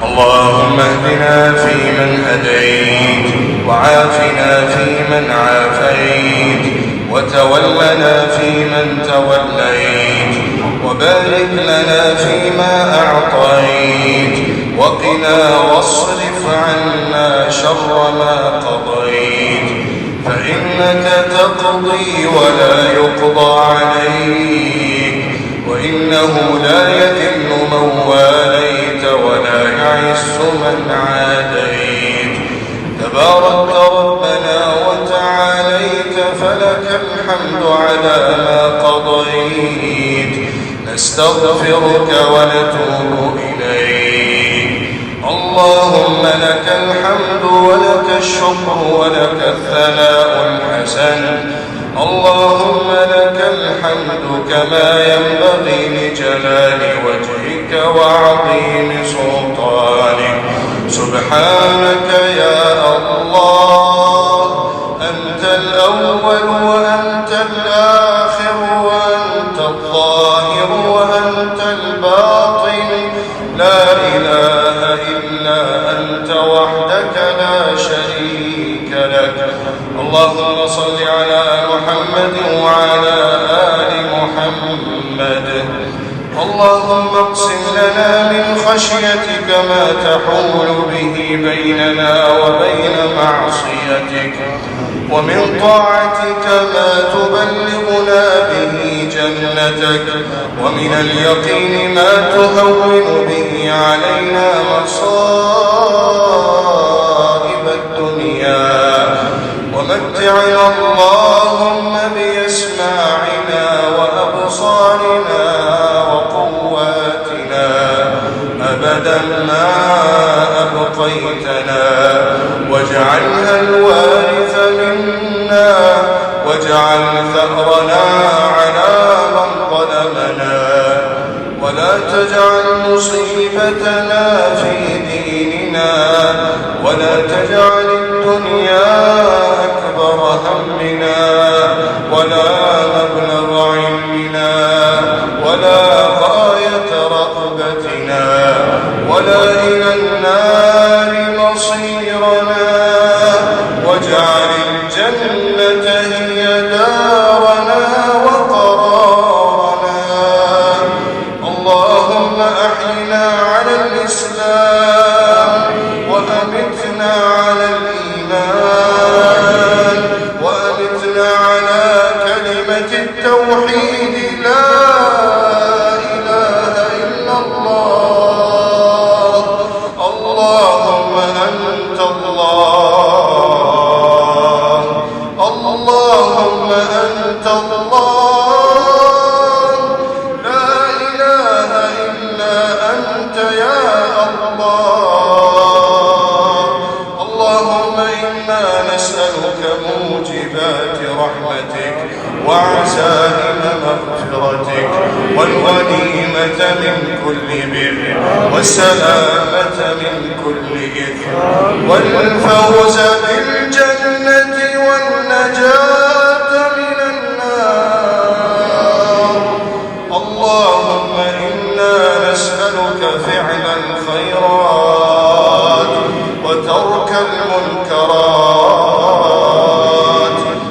اللهم اهدنا فيمن هديت، وعافنا فيمن عافيت، وتولنا فيمن توليت، وبارك لنا فيما أعطيت، وقنا واصرف عنا شر ما قضيت، فإنك تقضي ولا يقضى عليك، وإنه لا يذل من واليت ولا يعز من عاديت. تبارك ربنا وتعاليت، فلك الحمد على ما قضيت، نستغفرك ونتوب إليك. اللهم لك الحمد ولك الشكر ولك الثناء الحسن. اللهم لك الحمد كما ينبغي لجلال وجهك وعظيم سلطانك. سبحانك يا الله، أنت الأول وأنت الآخر وأنت الظاهر وأنت الباطن، لا إله إلا أنت وحدك لا شريك لك. اللهم صل على محمد وعلى آل محمد. اللهم اقسم لنا من خشيتك ما تحول به بيننا وبين معصيتك، ومن طاعتك ما تبلغنا به جنتك، ومن اليقين ما تهون به علينا مصائب الدنيا، ومتعنا اللهم بأسماعنا وأبصارنا وقواتنا أبدا ما أبقيتنا، واجعلها الوارث منا، واجعل ثأرنا على من ظلمنا، ولا تجعل مصيبتنا في ديننا، ولا تجعل الدنيا أكبر همنا، ولا مبلغ علمنا، ولا غاية رغبتنا، ولا إلى النار مصيرنا، واجعل الجنة هي دارنا وقرارنا. اللهم أحينا على الإسلام، وأمتنا على الإيمان، وأمتنا على كلمة التوحيد لا إله إلا الله. اللهم أنت الله، اللهم أنت الله، لا إله إلا أنت يا الله. اللهم إنا نسألك موجبات رحمتك وعزائم مغفرتك، والغنيمة من كل بر، والسلامة من كل إثم، والفوز بالجنة، والنجاة من النار. اللهم إنا نسألك فعل الخيرات، وترك المنكرات،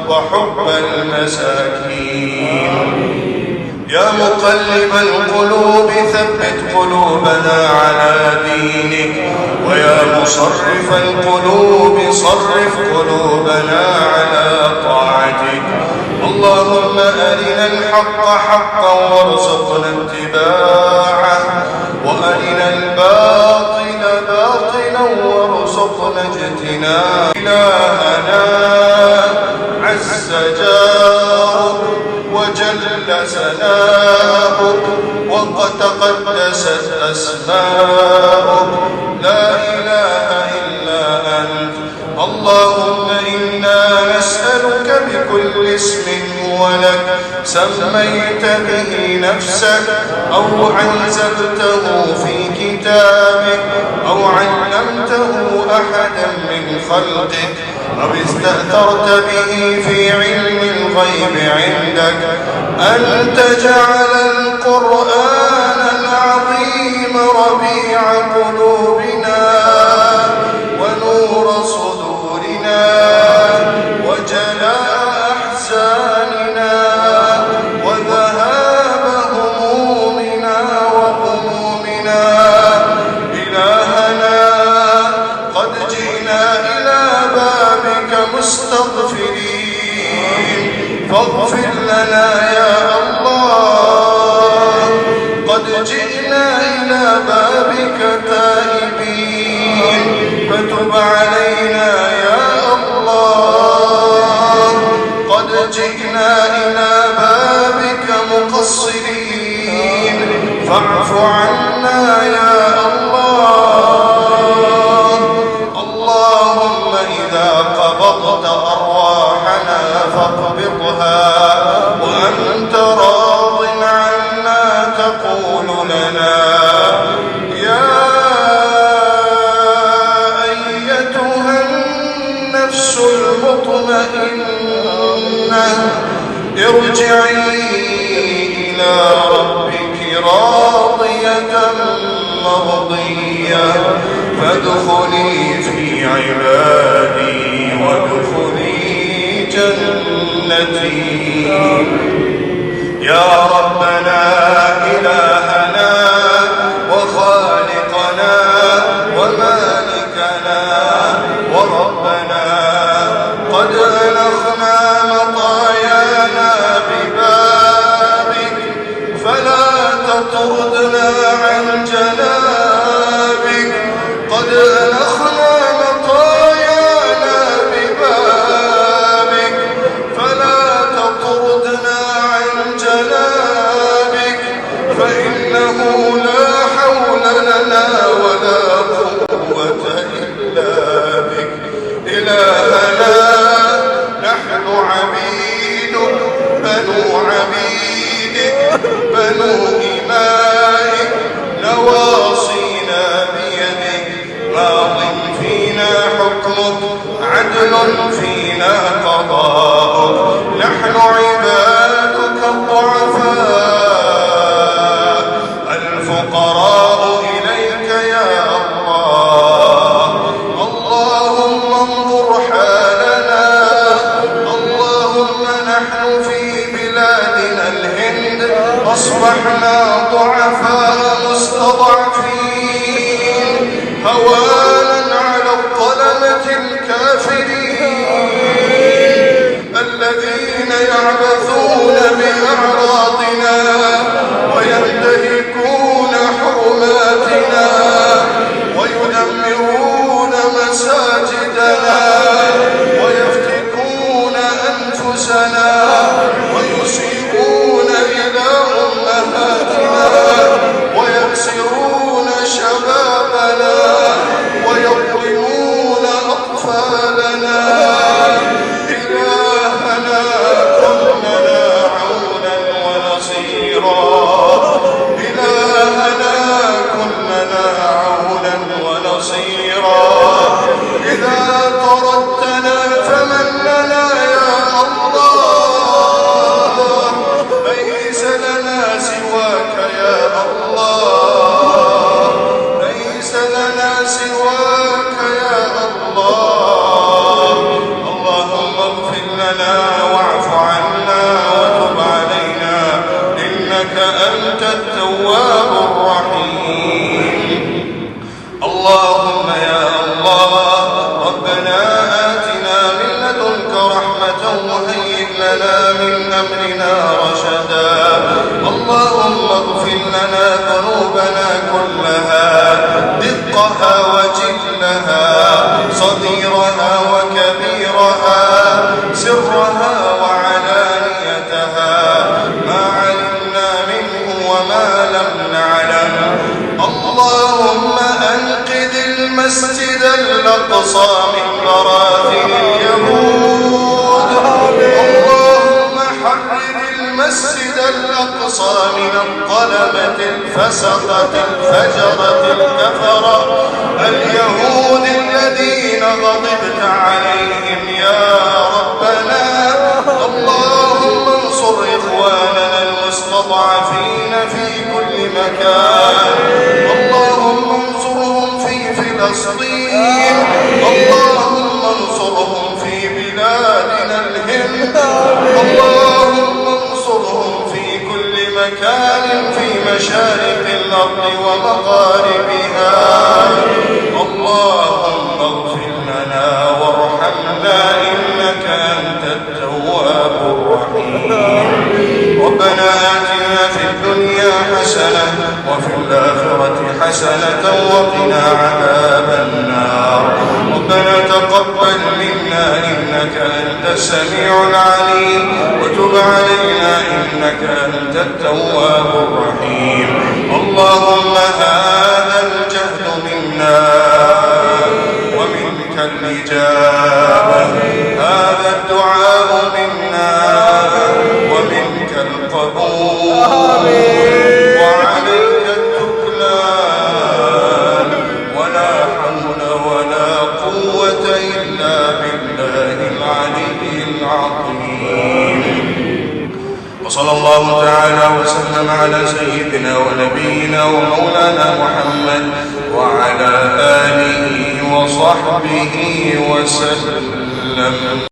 وحب المساكين. يا مقلب القلوب ثبت قلوبنا على دينك، ويا مصرف القلوب صرف قلوبنا على طاعتك. اللهم أرنا الحق حقا وارزقنا اتباعه، وأرنا الباطل باطلا وارزقنا اجتنابه. إلهنا عز جارك وجل ثناؤك وقد تقدست أسماؤك، لا إله إلا أنت. اللهم إنا نسألك بكل اسم هو لك سميت به نفسك، أو أنزلته في كتابك، أو علمته أحدا من خلقك، أو استأثرت به في علم الغيب عندك، أن تجعل القرآن العظيم ربيع قلوبنا فاغفر لنا يا الله. قد جئنا إلى بابك تائبين فتب علينا يا الله. قد جئنا إلى بابك مقصرين فاعف عنا يا الله. اللهم إذا قبضت أرواحنا فاقبضها وأنت راض عنا تقول لنا يا أيتها النفس المطمئنة ارجعي إلى ربك راضية مرضية فادخلي في عبادي وادخلي جنتي. يا ربنا إلهنا وخالقنا ومالكنا وربنا قد ألخنا مطايانا ببابك فلا تطردنا عن جنابك. قد ألخنا مطايانا ببابك فلا تطردنا عن جنابك فإنه لا حول لنا ولا قوة إلا بك. إلهنا نحن عبيدك بنو عبيدك بنو إمائك نواصينا بيدك ماض فينا حكمك عدل فينا قضاؤك. نحن عبادك الضعفاء الفقراء إليك يا الله. اللهم انظر حالنا. اللهم نحن في بلادنا الهند أصبحنا ضعفاء مستضعفين هوانا على الظلمة الكافرين الذين يعبثون بأعراضنا وينتهكون حرماتنا ويدمرون مساجدنا ويفتكون أنفسنا ويسيئون إلى أمهاتنا ويكسرون شبابنا ويظلمون أطفالنا. إلهنا كن لنا عونا ونصيرا. إلهنا كن لنا عونا ونصيرا. إذا طردتنا فمن لنا يا الله. ليس لنا سواك يا الله. ليس لنا سواك يا الله. اللهم اغفر لنا واعف عنا وتب علينا إنك أنت التواب الرحيم. اللهم يا الله ربنا آتنا من لدنك رحمة وهيئ لنا من أمرنا رشدا. اللهم اغفر لنا ذنوبنا كلها دقها وجلها صغيرها وكبيرها سرها وعلانيتها ما علمنا منه وما لم نعلم. اللهم أنقذ المسجد الأقصى من براثن اليهود. اللهم حرر المسجد الأقصى من الظلمة الفسقة الفجرة الكفرة اليهود الذين غضبت عليهم يا ربنا. اللهم انصر إخواننا المستضعفين في كل مكان. اللهم انصرهم في فلسطين. اللهم انصرهم في بلادنا الهند. اللهم انصرهم في كل مكان في مشارق الأرض ومغاربها. اللهم اغفر لنا وارحمنا إنك أنت التواب الرحيم. وقنا عذاب النار. ربنا تقبل منا إنك أنت السميع العليم وتب علينا إنك أنت التواب الرحيم. اللهم هذا الجهد منا ومنك الإجابة، هذا الدعاء منا ومنك القبول، وعليك التكلان، ولا حول ولا قوة إلا بالله العلي العظيم. وصلى الله تعالى وسلم على سيدنا ونبينا ومولانا محمد وعلى آله وصحبه وسلم.